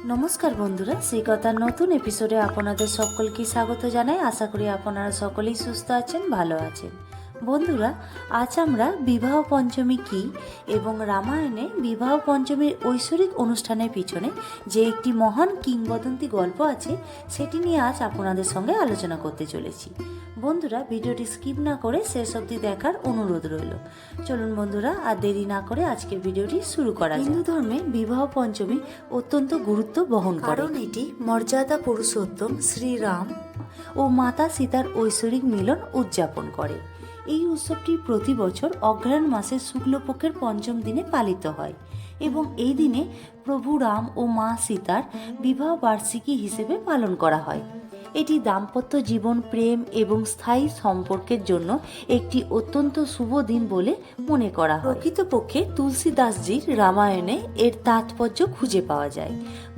নমস্কার বন্ধুরা, শ্রীকথার নতুন এপিসোডে আপনাদের সকলকে স্বাগত জানাই। আশা করি আপনারা সকলেই সুস্থ আছেন, ভালো আছেন। বন্ধুরা, আজ আমরা বিবাহ পঞ্চমী কী এবং রামায়ণে বিবাহ পঞ্চমীর ঐশ্বরিক অনুষ্ঠানের পিছনে যে একটি মহান কিংবদন্তি গল্প আছে সেটি নিয়ে আজ আপনাদের সঙ্গে আলোচনা করতে চলেছি। বন্ধুরা, ভিডিওটি স্কিপ না করে শেষ অবধি দেখার অনুরোধ রইল। চলুন বন্ধুরা, আর দেরি না করে আজকের ভিডিওটি শুরু করা যাক। হিন্দু ধর্মে বিবাহ পঞ্চমী অত্যন্ত গুরুত্ব বহন করে, কারণ এটি মর্যাদা পুরুষোত্তম শ্রীরাম ও মাতা সীতার ঐশ্বরিক মিলন উদযাপন করে। এই উৎসবটি প্রতি বছর অগ্রহায়ণ মাসের শুক্লপক্ষের পঞ্চম দিনে পালিত হয় এবং এই দিনে প্রভু রাম ও মা সীতার বিবাহ বার্ষিকী হিসেবে পালন করা হয়। এটি দাম্পত্য জীবন, প্রেম এবং স্থায়ী সম্পর্কের জন্য একটি অত্যন্ত শুভ দিন বলে মনে করা হয়। প্রকৃতপক্ষে তুলসীদাসজির রামায়ণে এর তাৎপর্য খুঁজে পাওয়া যায়।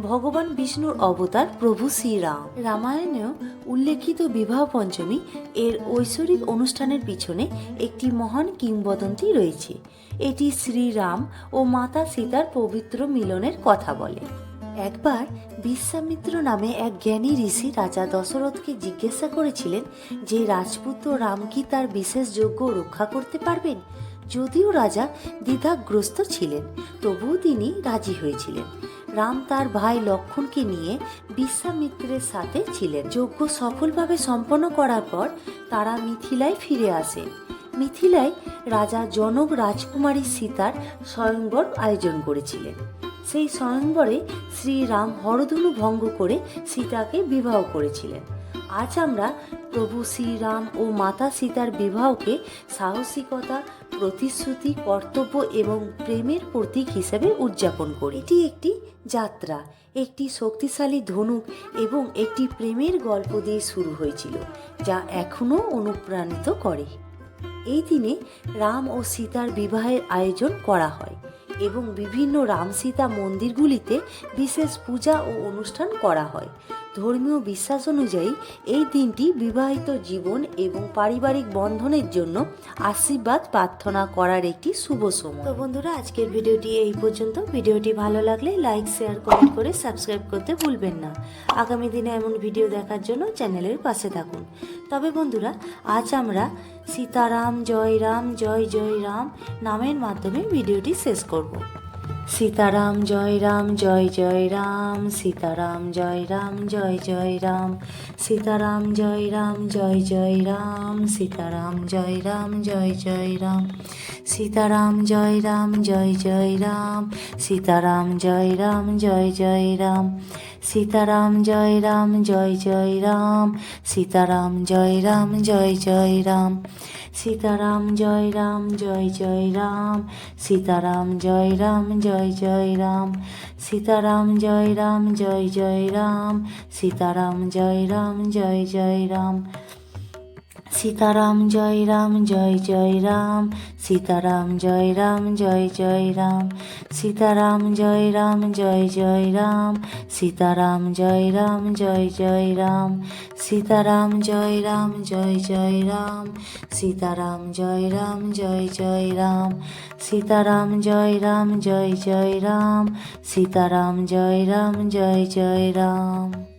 ভগবান বিষ্ণুর অবতার প্রভু শ্রীরাম। রামায়ণেও উল্লেখিত বিবাহ পঞ্চমী এর ঐশ্বরিক অনুষ্ঠানের পিছনে একটি মহান কিংবদন্তি রয়েছে। এটি শ্রীরাম ও মাতা সীতার পবিত্র মিলনের কথা বলে। একবার বিশ্বামিত্র নামে এক জ্ঞানী ঋষি রাজা দশরথকে জিজ্ঞাসা করেছিলেন যে রাজপুত্র রাম কি তার বিশেষ যজ্ঞ রক্ষা করতে পারবেন। যদিও রাজা দ্বিধাগ্রস্ত ছিলেন, তবুও তিনি রাজি হয়েছিলেন। রাম তার ভাই লক্ষ্মণকে নিয়ে বিশ্বামিত্রের সাথে ছিলেন। যজ্ঞ সফলভাবে সম্পন্ন করার পর তারা মিথিলায় ফিরে আসেন। মিথিলায় রাজা জনক রাজকুমারী সীতার স্বয়ংবর আয়োজন করেছিলেন। সেই স্বয়ংবরে শ্রীরাম হরধনু ভঙ্গ করে সীতাকে বিবাহ করেছিলেন। আজ আমরা প্রভু শ্রীরাম ও মাতা সীতার বিবাহকে সাহসিকতা, প্রতিশ্রুতি, কর্তব্য এবং প্রেমের প্রতীক হিসেবে উদযাপন করি। এটি একটি যাত্রা, একটি শক্তিশালী ধনুক এবং একটি প্রেমের গল্প দিয়ে শুরু হয়েছিল, যা এখনও অনুপ্রাণিত করে। এই দিনে রাম ও সীতার বিবাহের আয়োজন করা হয় এবং বিভিন্ন রাম সীতা মন্দিরগুলিতে বিশেষ পূজা ও অনুষ্ঠান করা হয়। ধর্মীয় বিশ্বাস অনুযায়ী এই দিনটি বিবাহিত জীবন এবং পারিবারিক বন্ধনের জন্য আশীর্বাদ প্রার্থনা করার একটি শুভ সময়। তো বন্ধুরা, আজকের ভিডিওটি এই পর্যন্ত। ভিডিওটি ভালো লাগলে লাইক, শেয়ার, কমেন্ট করে সাবস্ক্রাইব করতে ভুলবেন না। আগামী দিনে এমন ভিডিও দেখার জন্য চ্যানেলের পাশে থাকুন। তবে বন্ধুরা, আজ আমরা সীতারাম জয় রাম জয় জয় রাম নামের মাধ্যমে ভিডিওটি শেষ করব। সীতারাম জয় রাম জয় জয় রাম, সীতারাম জয় রাম জয় জয় রাম, সীতারাম জয় রাম জয় জয় রাম, সীতারাম জয় রাম জয় জয় রাম, সীতারাম জয় রাম জয় জয় রাম, সীতারাম জয় রাম জয় জয় রাম, সীতারাম জয় রাম জয় জয় রাম, সীতারাম জয় রাম জয় জয় রাম, সীতারাম জয় রাম জয় জয় রাম, সীতারাম জয় রাম জয় জয় রাম, সীতারাম জয় রাম জয় জয় রাম, সীতারাম জয় রাম জয় জয় রাম, সীতারাম জয় রাম জয় জয় রাম, সীতারাম জয় রাম জয় জয় রাম, সীতারাম জয় রাম জয় জয় রাম, সীতারাম জয় রাম জয় জয় রাম, সীতারাম জয় রাম জয় জয় রাম, সীতারাম জয় রাম জয় জয় রাম, সীতারাম জয় রাম জয় জয় রাম, সীতারাম জয় রাম জয় জয় রাম।